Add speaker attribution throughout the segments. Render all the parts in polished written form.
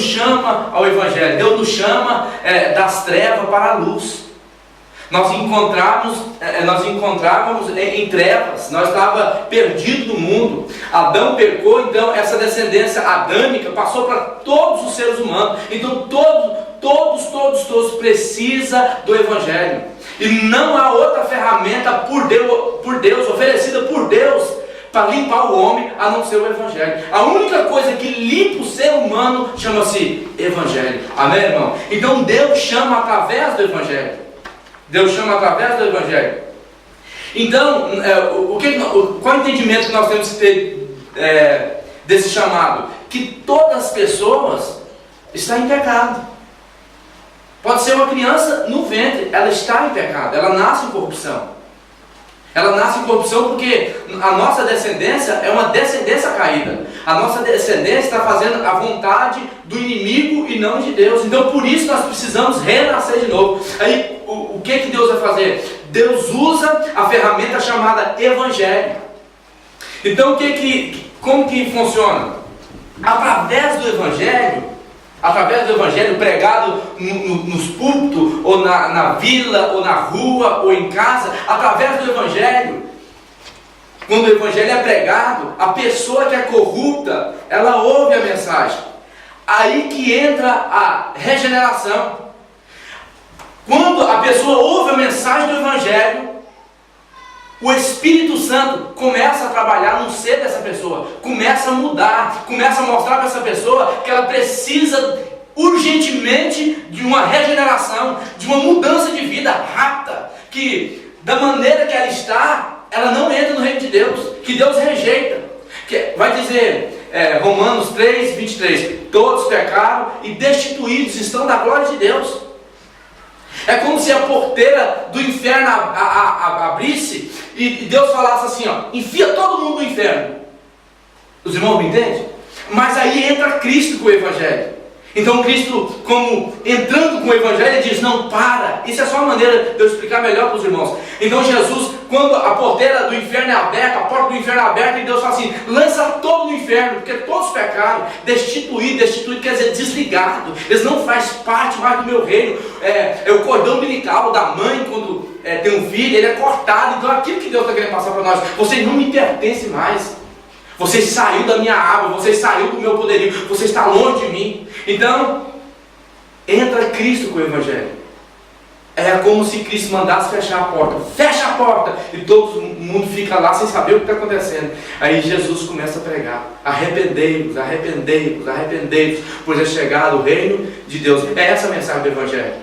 Speaker 1: chama ao Evangelho, Deus nos chama das trevas para a luz. Nós encontrávamos em trevas, nós estávamos perdidos no mundo. Adão pecou, então essa descendência adâmica passou para todos os seres humanos. Então todos precisam do Evangelho. E não há outra ferramenta por Deus, oferecida por Deus, para limpar o homem, a não ser o Evangelho. A única coisa que limpa o ser humano chama-se Evangelho. Amém, irmão? Então Deus chama através do Evangelho. Deus chama através do Evangelho. Então, qual é o entendimento que nós temos que ter desse chamado? Que todas as pessoas estão em pecado. Pode ser uma criança no ventre, ela está em pecado, ela nasce em corrupção. Ela nasce em corrupção porque a nossa descendência é uma descendência caída. A nossa descendência está fazendo a vontade do inimigo e não de Deus. Então por isso nós precisamos renascer de novo. Aí o que Deus vai fazer? Deus usa a ferramenta chamada Evangelho. Então como que funciona? Através do Evangelho pregado nos púlpitos, ou na vila, ou na rua, ou em casa, através do Evangelho, quando o Evangelho é pregado, a pessoa que é corrupta, ela ouve a mensagem. Aí que entra a regeneração. Quando a pessoa ouve a mensagem do Evangelho, o Espírito Santo começa a trabalhar no ser dessa pessoa, começa a mudar, começa a mostrar para essa pessoa que ela precisa urgentemente de uma regeneração, de uma mudança de vida rápida, que da maneira que ela está, ela não entra no reino de Deus, que Deus rejeita. Que vai dizer Romanos 3, 23, todos pecaram e destituídos estão da glória de Deus. É como se a porteira do inferno abrisse e Deus falasse assim, enfia todo mundo no inferno. Os irmãos me entendem? Mas aí entra Cristo com o Evangelho. Então Cristo, como entrando com o Evangelho, ele diz, não, para. Isso é só uma maneira de eu explicar melhor para os irmãos. Então Jesus, quando a porteira do inferno é aberta, a porta do inferno é aberta, e Deus fala assim, lança todo no inferno, porque todos pecaram. Destituído quer dizer desligado. Eles não fazem parte mais do meu reino. É o cordão umbilical da mãe, quando tem um filho, ele é cortado. Então aquilo que Deus está querendo passar para nós, vocês não me pertencem mais. Você saiu da minha água, você saiu do meu poderio, você está longe de mim. Então, entra Cristo com o Evangelho. É como se Cristo mandasse fechar a porta. Fecha a porta! E todo mundo fica lá sem saber o que está acontecendo. Aí Jesus começa a pregar. Arrependei-vos, arrependei-vos, arrependei-vos, pois é chegado o reino de Deus. É essa a mensagem do Evangelho.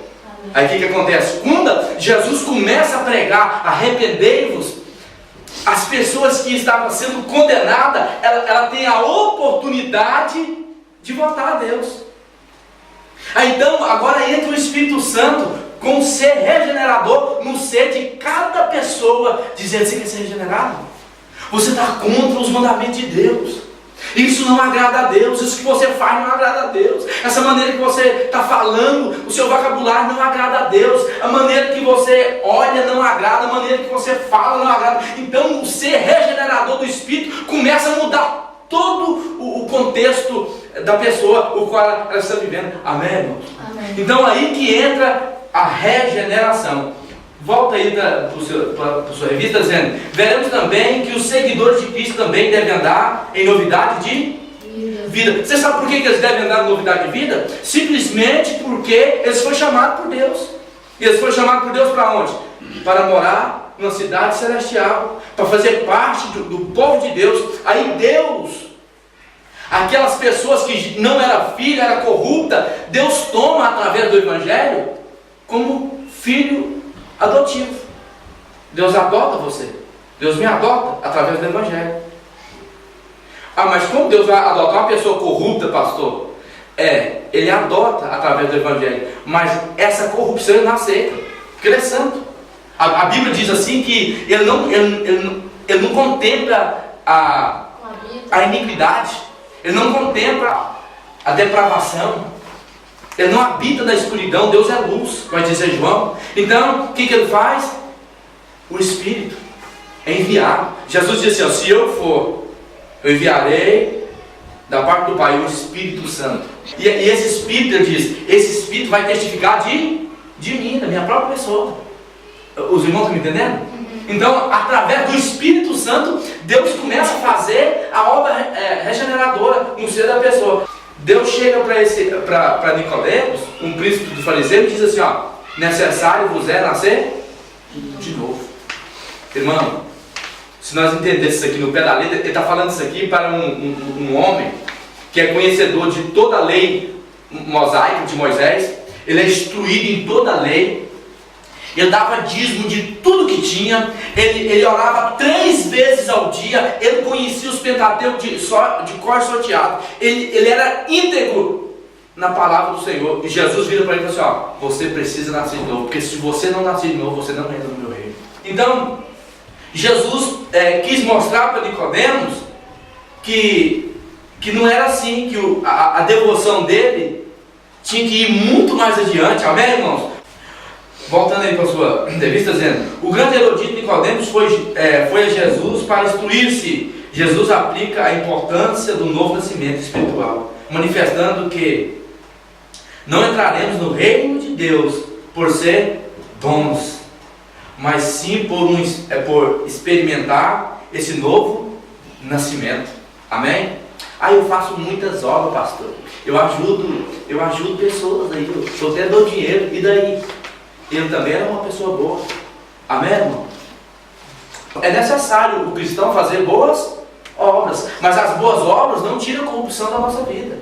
Speaker 1: Aí o que acontece? Quando Jesus começa a pregar, arrependei-vos, as pessoas que estavam sendo condenadas, ela tem a oportunidade de voltar a Deus. Aí então, agora entra o Espírito Santo com o ser regenerador no ser de cada pessoa, dizendo, você quer ser regenerado? Você está contra os mandamentos de Deus. Isso não agrada a Deus, isso que você faz não agrada a Deus. Essa maneira que você está falando, o seu vocabulário não agrada a Deus. A maneira que você olha não agrada, a maneira que você fala não agrada. Então o ser regenerador do Espírito começa a mudar todo o contexto da pessoa, o qual ela está vivendo. Amém, irmão? Amém. Então aí que entra a regeneração. Volta aí para a sua revista dizendo, veremos também que os seguidores de Cristo também devem andar em novidade de vida. Você sabe por que eles devem andar em novidade de vida? Simplesmente porque eles foram chamados por Deus. E eles foram chamados por Deus para onde? Para morar numa cidade celestial, para fazer parte do povo de Deus. Aí Deus, aquelas pessoas que não eram filho, era corrupta, Deus toma através do Evangelho como filho adotivo. Deus adota você. Deus me adota através do Evangelho. Mas como Deus vai adotar uma pessoa corrupta, pastor? Ele adota através do Evangelho. Mas essa corrupção ele não aceita, porque ele é santo. A Bíblia diz assim que ele não contempla a iniquidade. Ele não contempla a depravação. Ele não habita na escuridão, Deus é luz, vai dizer João. Então, o que ele faz? O Espírito é enviado. Jesus disse assim, se eu for, eu enviarei da parte do Pai, o Espírito Santo. E esse Espírito, ele diz, esse Espírito vai testificar de mim, da minha própria pessoa. Os irmãos estão me entendendo? Então, através do Espírito Santo, Deus começa a fazer a obra regeneradora no ser da pessoa. Deus chega para Nicodemos, um príncipe do fariseu, e diz assim, ó, necessário vos é nascer de novo. Irmão, se nós entendêssemos isso aqui no pé da letra, ele está falando isso aqui para um homem que é conhecedor de toda a lei mosaica de Moisés, ele é instruído em toda a lei, ele dava dízimo de tudo que tinha, ele orava 3 vezes ao dia, ele conhecia os Pentateucos de cor sorteado, ele era íntegro na palavra do Senhor. E Jesus vira para ele e fala assim, ó, você precisa nascer de novo, porque se você não nascer de novo, você não entra no meu reino. Então, Jesus quis mostrar para Nicodemos que não era assim, que a devoção dele tinha que ir muito mais adiante, amém, irmãos? Voltando aí para a sua entrevista, dizendo, o grande erudito Nicodemos foi a Jesus para instruir-se. Jesus aplica a importância do novo nascimento espiritual, manifestando que não entraremos no reino de Deus por ser bons, mas sim por experimentar esse novo nascimento. Amém? Eu faço muitas obras, pastor. Eu ajudo pessoas aí. Eu até dou dinheiro. E daí? Eu também era uma pessoa boa. Amém, irmão? É necessário o cristão fazer boas obras, mas as boas obras não tiram a corrupção da nossa vida.